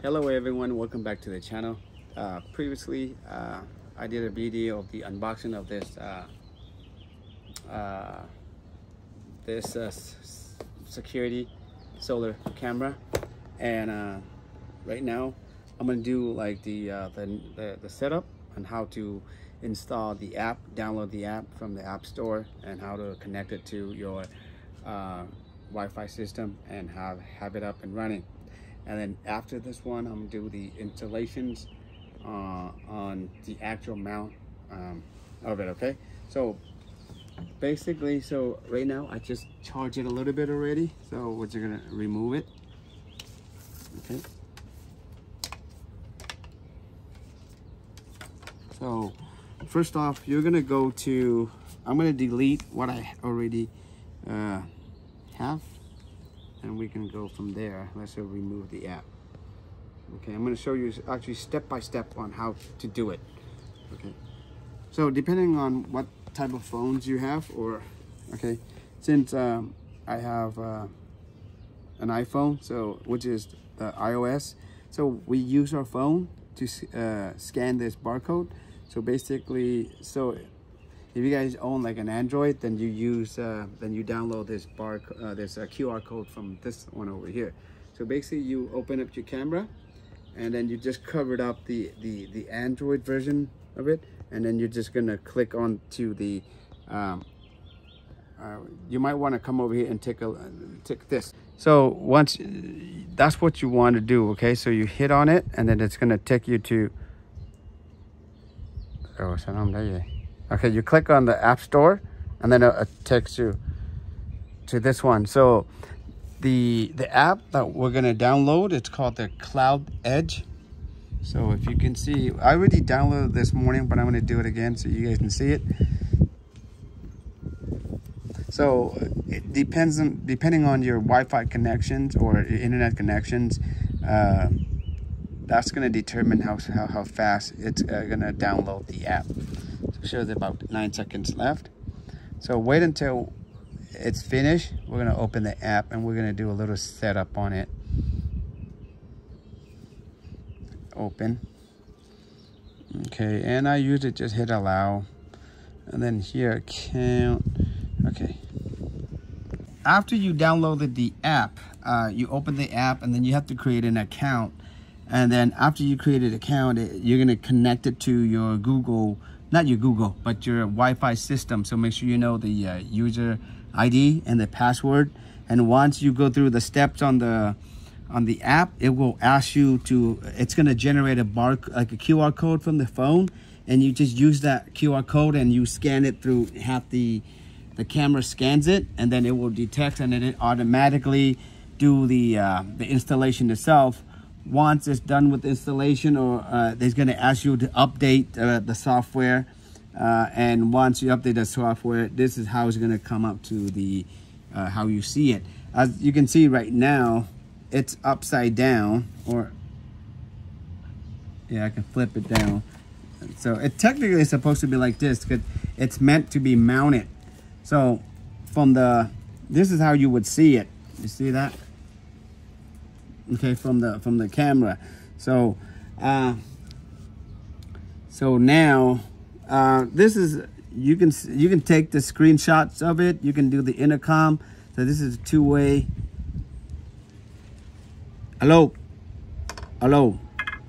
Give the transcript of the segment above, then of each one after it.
Hello everyone, welcome back to the channel. Previously I did a video of the unboxing of this security solar camera, and right now I'm gonna do like the setup and how to install the app, download the app from the App Store, and how to connect it to your Wi-Fi system and have it up and running. And then after this one, I'm gonna do the installations on the actual mount of it. Okay, so basically, so right now I just charged it a little bit already, so we're just gonna remove it. Okay, so first off, you're gonna go to, I'm gonna delete what I already have, and we can go from there. Let's remove the app. Okay, I'm going to show you actually step by step on how to do it. Okay, so depending on what type of phones you have, or okay, since I have an iPhone, so which is the iOS, so we use our phone to scan this barcode. So basically, so if you guys own like an Android, then you use then you download this this QR code from this one over here. So basically, you open up your camera, and then you just covered up the Android version of it, and then you're just gonna click on to the. You might want to come over here and take this. So once that's what you want to do, okay? So you hit on it, and then it's gonna take you to. Oh, okay, you click on the App Store, and then it takes you to this one. So the app that we're gonna download, it's called the Cloud Edge. So if you can see, I already downloaded this morning, but I'm gonna do it again so you guys can see it. So it depends on, depending on your Wi-Fi connections or your internet connections, that's gonna determine how fast it's gonna download the app. Shows about 9 seconds left, so wait until it's finished. We're going to open the app and we're going to do a little setup on it. Open. Okay, and I usually just hit allow, and then here account. Okay, after you downloaded the app, you open the app, and then you have to create an account, and then after you create an account, you're going to connect it to your Google, not your Google, but your Wi-Fi system. So make sure you know the user ID and the password. And once you go through the steps on the app, it will ask you to, it's going to generate a like a QR code from the phone, and you just use that QR code and you scan it through, have the camera scans it, and then it will detect, and then it automatically do the installation itself. Once it's done with the installation, or they're going to ask you to update the software, and once you update the software, this is how it's going to come up to the how you see it. As you can see right now, it's upside down, or yeah, I can flip it down. So it technically is supposed to be like this, because it's meant to be mounted. So from this is how you would see it. You see that? Okay, from the camera. So so now this is, you can take the screenshots of it. You can do the intercom. So this is a two-way. Hello, hello,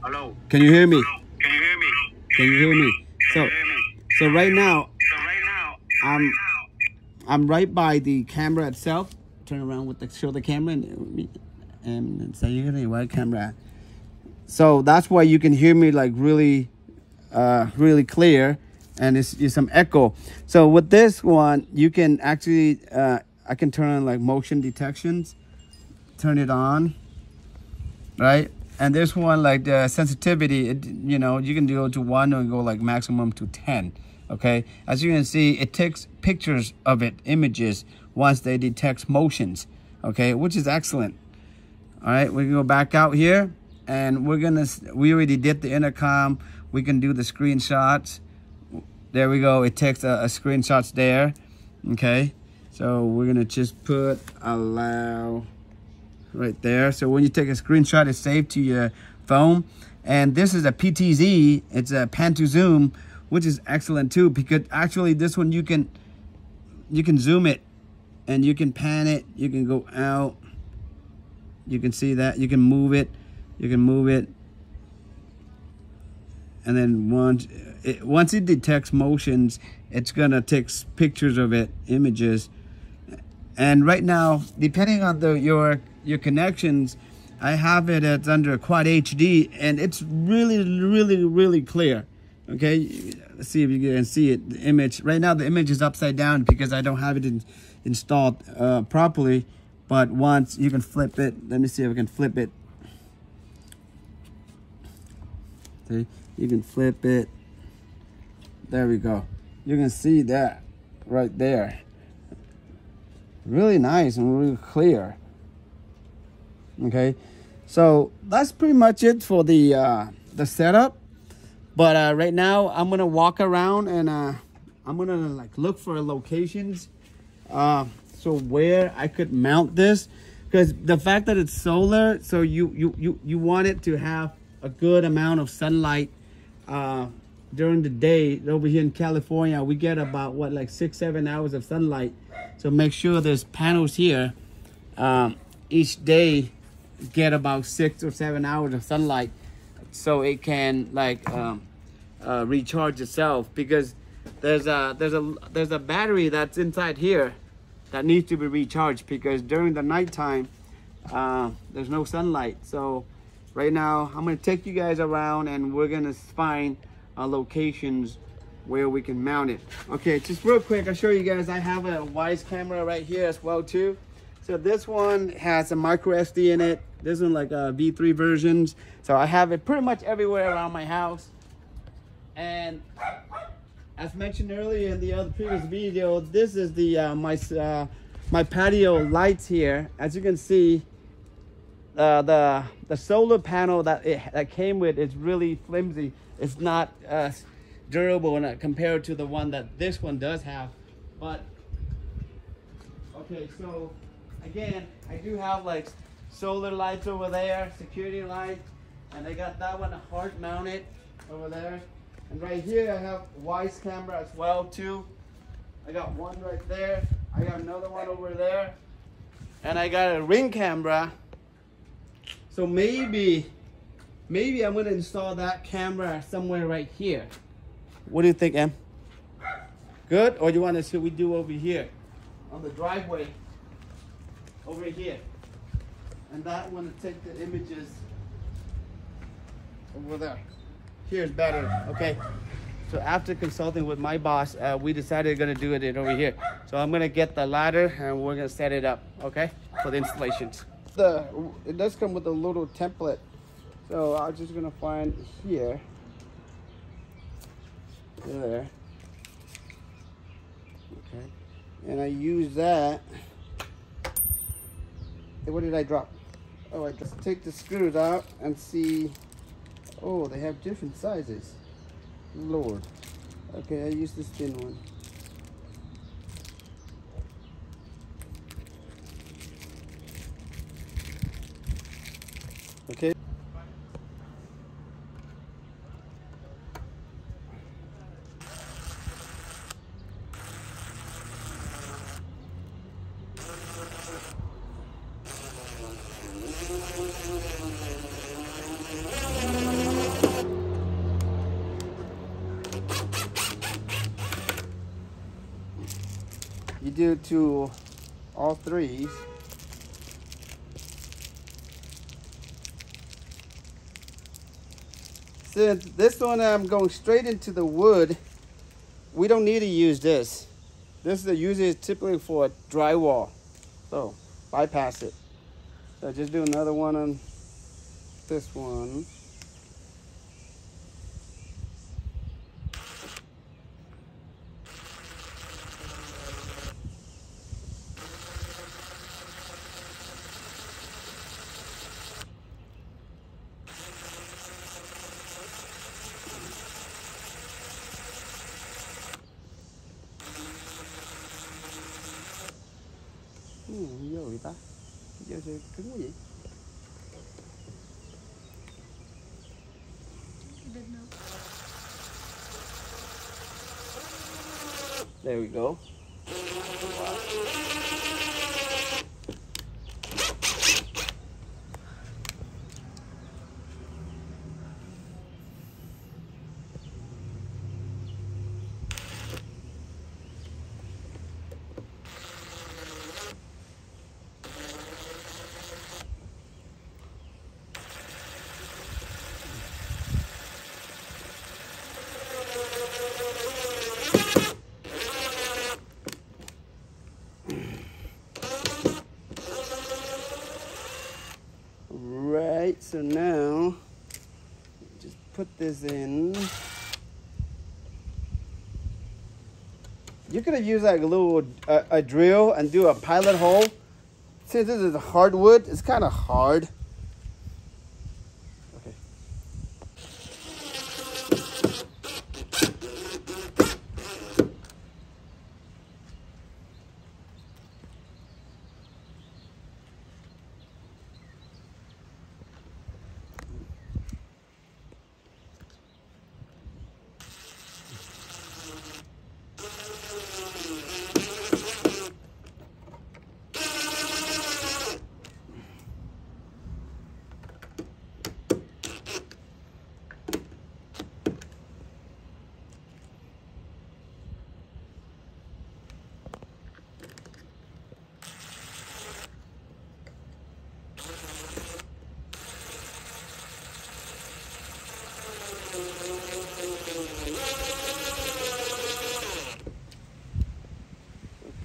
hello, can you hear me? Can you hear me? Can you hear me? So right now I'm right by the camera itself. Turn around with show the camera and say you're gonna white camera. So that's why you can hear me like really clear, and it's some echo. So with this one, you can actually I can turn on like motion detections, turn it on, right? And this one, like the sensitivity, you know, you can go to 1 or go like maximum to 10. Okay, as you can see, it takes pictures of it, images, once they detect motions. Okay, which is excellent. All right, we can go back out here, and we already did the intercom. We can do the screenshots. There we go. It takes a screenshots there. Okay, so we're gonna just put allow right there. So when you take a screenshot, it's saved to your phone. And this is a PTZ. It's a pan to zoom, which is excellent too, because actually this one you can zoom it and you can pan it. You can go out. You can see that. You can move it. You can move it. And then once it detects motions, it's gonna take pictures of it, images. And right now, depending on your connections, I have it at under Quad HD, and it's really clear. Okay, let's see if you can see it. The image right now, the image is upside down because I don't have it installed properly. But once you can flip it, let me see if I can flip it. See, you can flip it. There we go. You can see that right there. Really nice and really clear. Okay, so that's pretty much it for the setup. But right now I'm gonna walk around and I'm gonna like look for locations so where I could mount this, because the fact that it's solar, so you want it to have a good amount of sunlight during the day. Over here in California, we get about what, like 6-7 hours of sunlight. So make sure there's panels here. Each day get about 6 or 7 hours of sunlight, so it can like recharge itself, because there's a battery that's inside here that needs to be recharged, because during the nighttime there's no sunlight. So right now I'm gonna take you guys around and we're gonna find locations where we can mount it. Okay, just real quick, I'll show you guys. I have a Wyze camera right here as well too. So this one has a micro SD in it. This one like V3 versions. So I have it pretty much everywhere around my house. And as mentioned earlier in the other previous video, this is the my patio lights here. As you can see, the solar panel that came with is really flimsy. It's not durable compared to the one that this one does have. But okay, so again, I do have like solar lights over there, security light, and I got that one hard mounted over there. And right here I have Wyze camera as well too. I got one right there. I got another one over there. And I got a ring camera. So maybe I'm gonna install that camera somewhere right here. What do you think, Em? Good? Or you want to see what we do over here on the driveway? Over here. And that one to take the images over there. Here's better. Okay. So after consulting with my boss, we decided we're gonna do it over here. So I'm gonna get the ladder and we're gonna set it up, okay, for the installations. It does come with a little template. So I'm just gonna find here. There. Okay. And I use that. Hey, what did I drop? Oh, I just take the screws out and see. Oh, they have different sizes. Lord. Okay, I use this thin one. Okay. You do to all threes. Since this one I'm going straight into the wood, we don't need to use this. This is usually typically for drywall, so bypass it. So just do another one on this one. Vô vậy ta? Vô cứng quá vậy? bit now. There we go. Right, so now just put this in. You could have used like a little a drill and do a pilot hole. Since this is hardwood, it's kind of hard. Okay.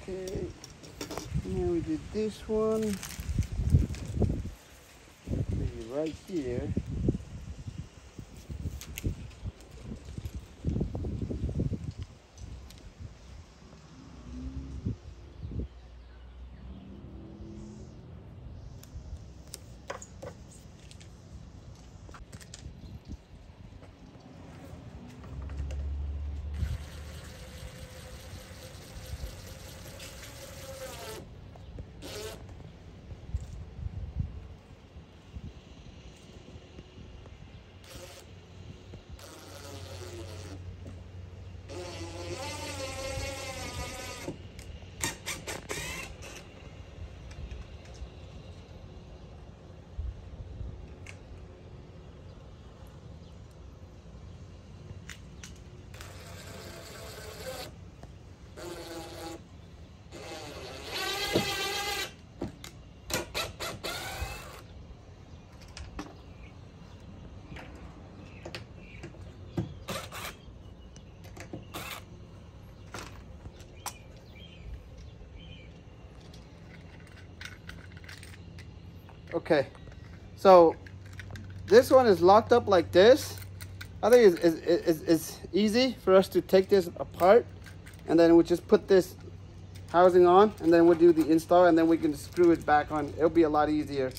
Okay, now we did this one. Maybe right here. Okay, so this one is locked up like this. I think it's easy for us to take this apart, and then we just put this housing on, and then we'll do the install, and then we can screw it back on. It'll be a lot easier.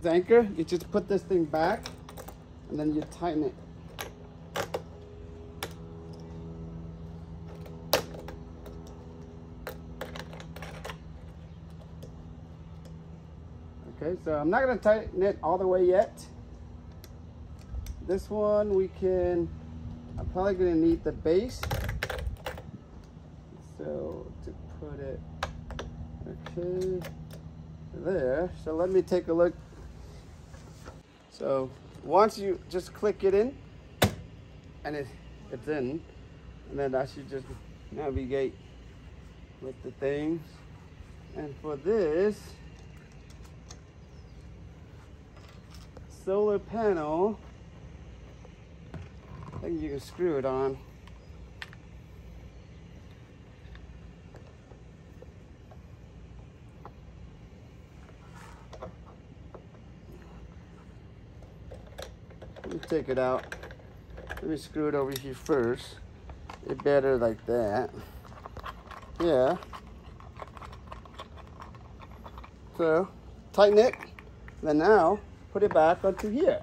The anchor, you just put this thing back and then you tighten it. Okay, so I'm not going to tighten it all the way yet. This one I'm probably going to need the base. So to put it, okay, there. So let me take a look. So once you just click it in, and it's in, and then that should just navigate with the things. And for this solar panel, I think you can screw it on. Let me take it out. Let me screw it over here first. It better like that. Yeah. So tighten it. Then now put it back onto here.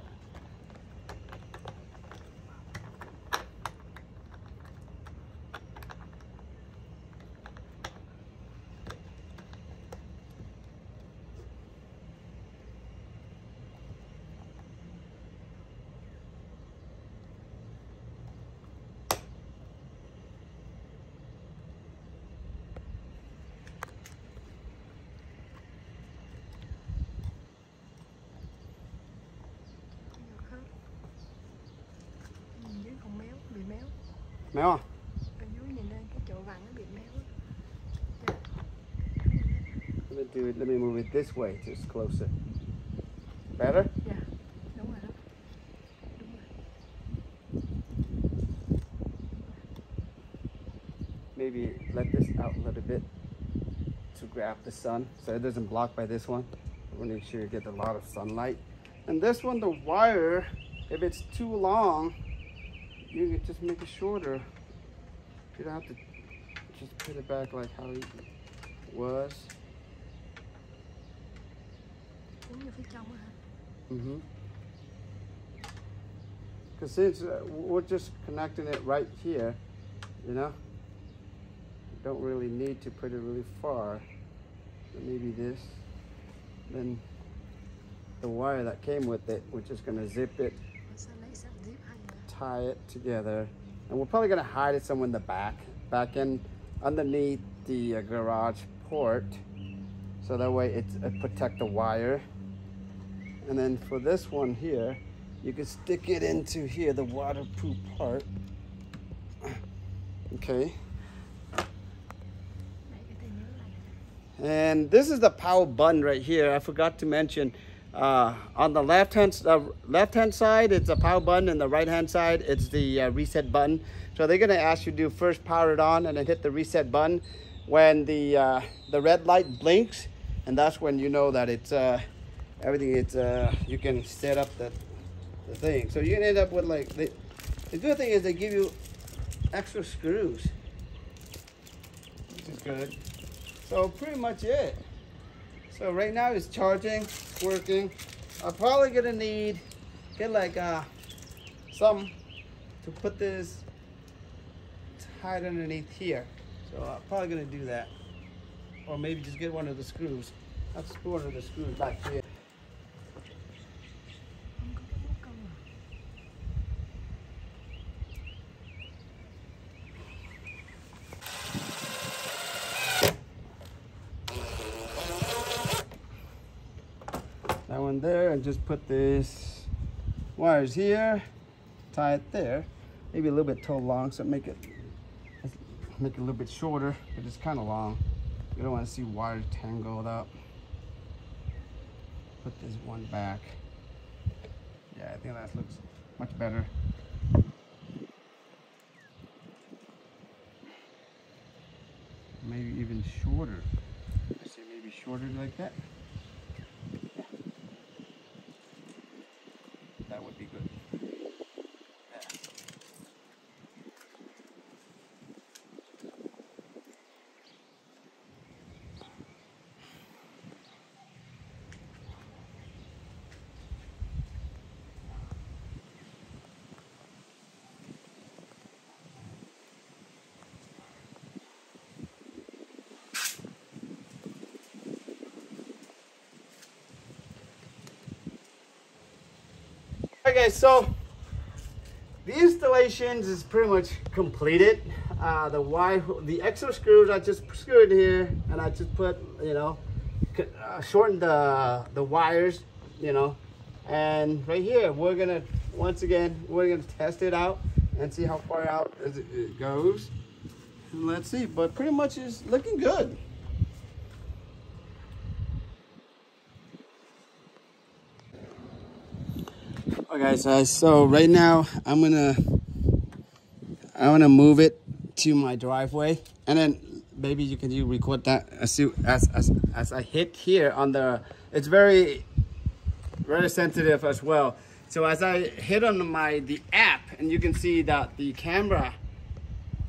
Méo à? Ở dưới nhìn lên cái chỗ vàng nó bị méo. Let me move it this way, just closer. Better? Dạ, đúng rồi đó. Đúng rồi. Maybe let this out a little bit to grab the sun so it doesn't block by this one. We'll make sure you get a lot of sunlight. And this one, the wire, if it's too long, you can just make it shorter. You don't have to just put it back like how it was. Uống vô phía trong á hả? Because since we're just connecting it right here, you know, you don't really need to put it really far. But maybe this. Then the wire that came with it, we're just gonna zip it, tie it together, and we're probably gonna hide it somewhere in the back in underneath the garage port, so that way it protect the wire. And then for this one here, you can stick it into here, the waterproof part. Okay. And this is the power button right here. I forgot to mention, on the left hand side, it's a power button, and the right hand side, it's the reset button. So they're gonna ask you to first power it on and then hit the reset button when the red light blinks, and that's when you know that it's everything. It's you can set up the thing. So you can end up with like the good thing is they give you extra screws, which is good. So pretty much it. So right now it's charging, it's working. I'm probably gonna get like some to put this tied underneath here. So I'm probably gonna do that. Or maybe just get one of the screws. That's one of the screws back here. That one there, and just put this wires here, tie it there, maybe a little bit too long, so make it a little bit shorter, but it's kind of long. You don't want to see wires tangled up. Put this one back. Yeah, I think that looks much better. Maybe even shorter. I say maybe shorter like that. That would be good. Yeah. Okay, so the installations is pretty much completed. The extra screws, I just screwed here, and I just put, you know, shortened the wires, you know, And right here, we're gonna, once again, we're gonna test it out and see how far out it goes. And let's see, but pretty much is looking good. Okay, so right now I'm gonna move it to my driveway, and then maybe you can record that as I hit here on the. It's very sensitive as well. So as I hit on the app, and you can see that the camera,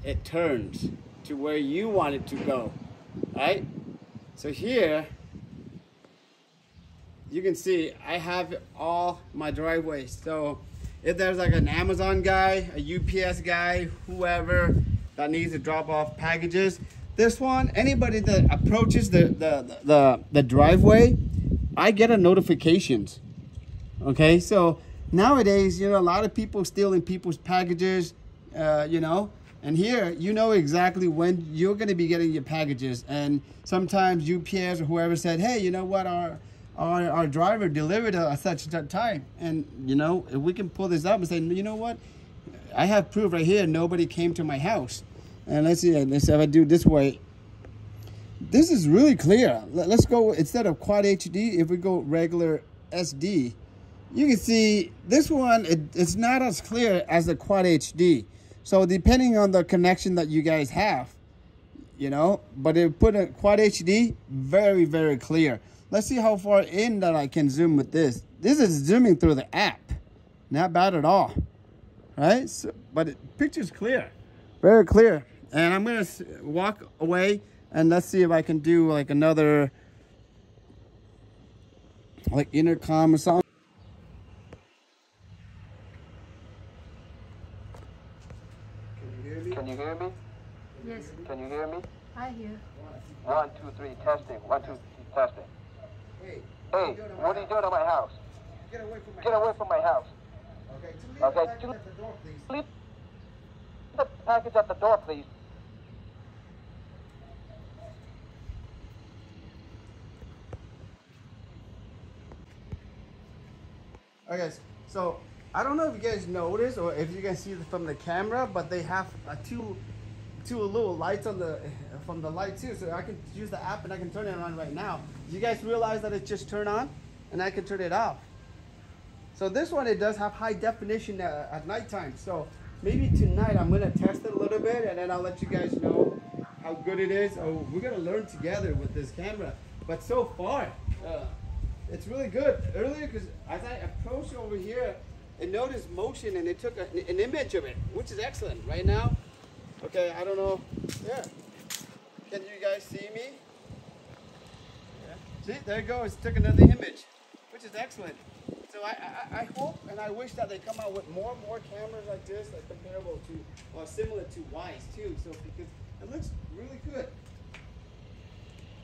it turns to where you want it to go, right? So here you can see I have all my driveways. So if there's like an Amazon guy, a UPS guy, whoever that needs to drop off packages, this one, anybody that approaches the driveway, I get a notifications. Okay, so nowadays, you know, a lot of people stealing people's packages, you know, and here, you know exactly when you're going to be getting your packages. And sometimes UPS or whoever said, hey, you know what, our driver delivered at such a time. And, you know, if we can pull this up and say, you know what, I have proof right here, nobody came to my house. And let's see, if I do this way, this is really clear. Let's go, instead of quad HD, if we go regular SD, you can see this one, it's not as clear as the quad HD. So depending on the connection that you guys have, you know, but if put a quad HD, very, very clear. Let's see how far in that I can zoom with this. This is zooming through the app. Not bad at all, right? So, but picture's clear, very clear. And I'm gonna walk away and let's see if I can do like another, like intercom or something. Can you hear me? Yes. Can you hear me? I hear. 1, 2, 3, testing. 1, 2, 3, testing. Hey, what are you doing at my house? Get away from my house. Okay, leave the package at the door, please. Okay, so I don't know if you guys noticed or if you guys see it from the camera, but they have two little lights on from the light too. So I can use the app and I can turn it on right now. You guys realize that it just turned on and I can turn it off. So this one, it does have high definition at nighttime. So maybe tonight I'm gonna test it a little bit and then I'll let you guys know how good it is. Oh, we're gonna learn together with this camera. But so far, it's really good. Earlier, because as I approached over here, it noticed motion and it took an image of it, which is excellent. Right now, okay, I don't know. Yeah. Can you guys see me? Yeah. See, there it goes. It took another image, which is excellent. So I hope and I wish that they come out with more and more cameras like this, like comparable to or similar to Wyze too. So because it looks really good.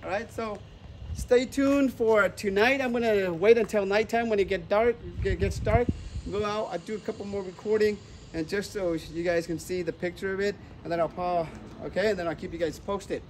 All right, so stay tuned for tonight. I'm gonna wait until nighttime when it gets dark. Go out. I do a couple more recording, and just so you guys can see the picture of it, and then I'll okay, and then I'll keep you guys posted.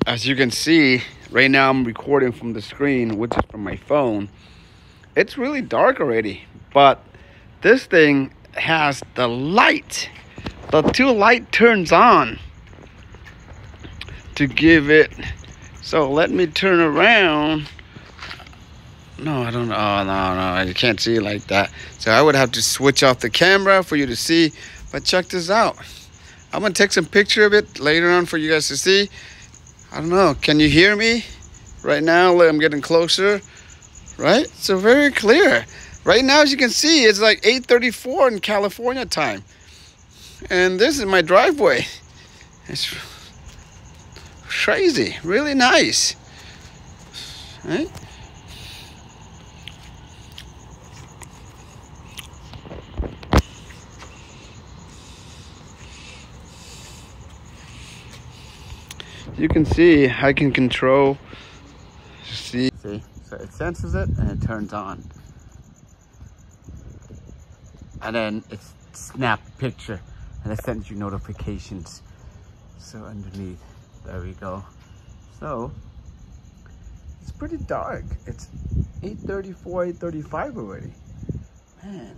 As you can see, right now I'm recording from the screen, which is from my phone. It's really dark already, but this thing has the light. The two light turns on to give it. So let me turn around. No, I don't know. Oh, no, I can't see it like that. So I would have to switch off the camera for you to see. But check this out. I'm gonna take some picture of it later on for you guys to see. I don't know, can you hear me? Right now, I'm getting closer, right? So very clear. Right now, as you can see, it's like 8:34 in California time. And this is my driveway. It's Crazy, really nice. Right? You can see I can control. See, so it senses it and it turns on, and then it snaps a picture and it sends you notifications. So underneath, there we go. So it's pretty dark. It's 8:34, 8:35 already. Man.